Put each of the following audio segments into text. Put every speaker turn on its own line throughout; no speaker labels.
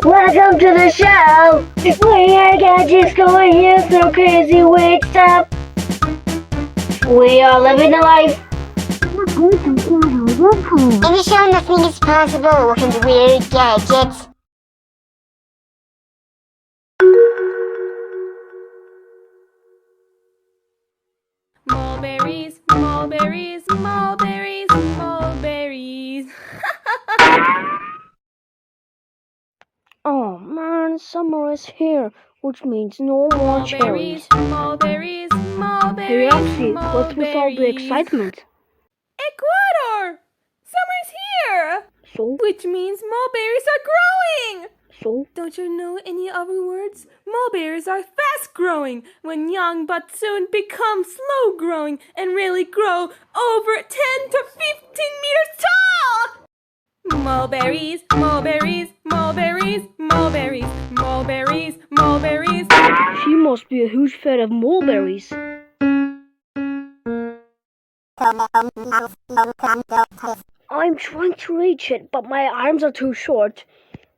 Welcome to the show! We are gadgets going you through crazy weird stuff. We are living a life.
In the show, nothing is possible with weird gadgets.
Mulberries, mulberries, mulberries, mulberries.
Oh man, summer is here, which means no more cherries.
Mulberries, mulberries,
Hey Axie,
mulberries.
what's with all the excitement?
Ecuador! Summer's here!
So?
Which means mulberries are growing!
So?
Don't you know any other words? Mulberries are fast growing when young but soon become slow growing and really grow over 10 to 15 meters tall! Mulberries, mulberries, mulberries, mulberries, mulberries, mulberries.
She must be a huge fan of mulberries. I'm trying to reach it, but my arms are too short.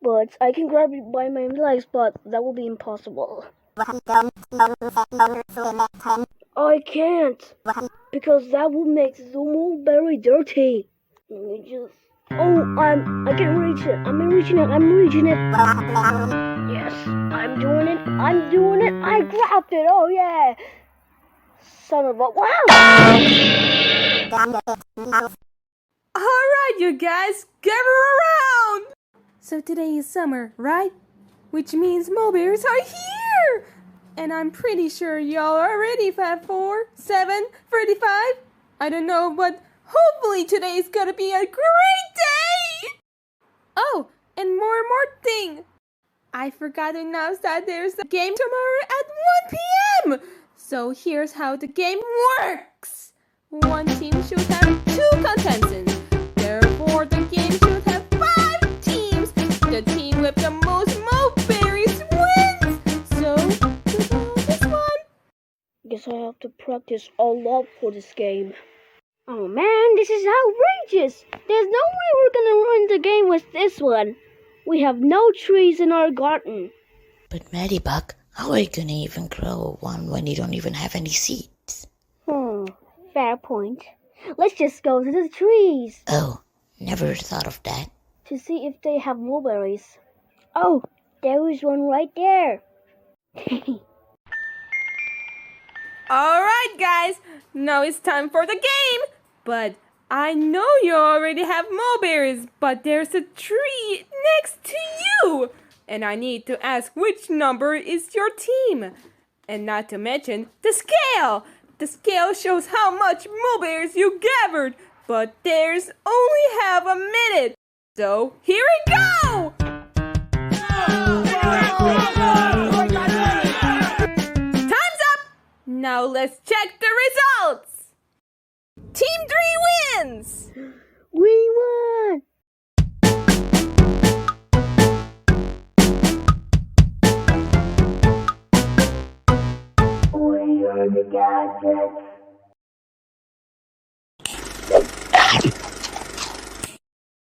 But I can grab it by my legs, but that will be impossible. I can't, because that will make the mulberry dirty. Let me just... Oh, I can reach it. I'm reaching it. Yes, I'm doing it. I grabbed it. Oh yeah. Son of a... Wow!
Alright, you guys, gather around! So today is summer, right? Which means mulberries are here! And I'm pretty sure y'all are ready, 4, 7, 35. I don't know, but hopefully today is gonna be a great day! Oh, and more thing. I forgot to announce that there's a game tomorrow at 1 p.m. So here's how the game works. One team should have 2 contestants. Therefore, the game should have 5 teams. The team with the most mulberries wins. So, who's on this one?
Guess I have to practice a lot for this game. Oh man, this is outrageous! There's no way we're gonna win the game with this one. We have no trees in our garden.
But Medibug, how are you gonna even grow one when you don't even have any seeds?
Fair point. Let's just go to the trees.
Oh, never thought of that.
To see if they have mulberries. Oh, there is one right there.
Alright, guys. Now it's time for the game. But I know you already have mulberries, but there's a tree next to you. And I need to ask which number is your team. And not to mention the scale. The scale shows how much mulberries you gathered. But there's only half a minute. So here we go! Time's up! Now let's check the results. Team 3 wins!
We won! We are the gadgets.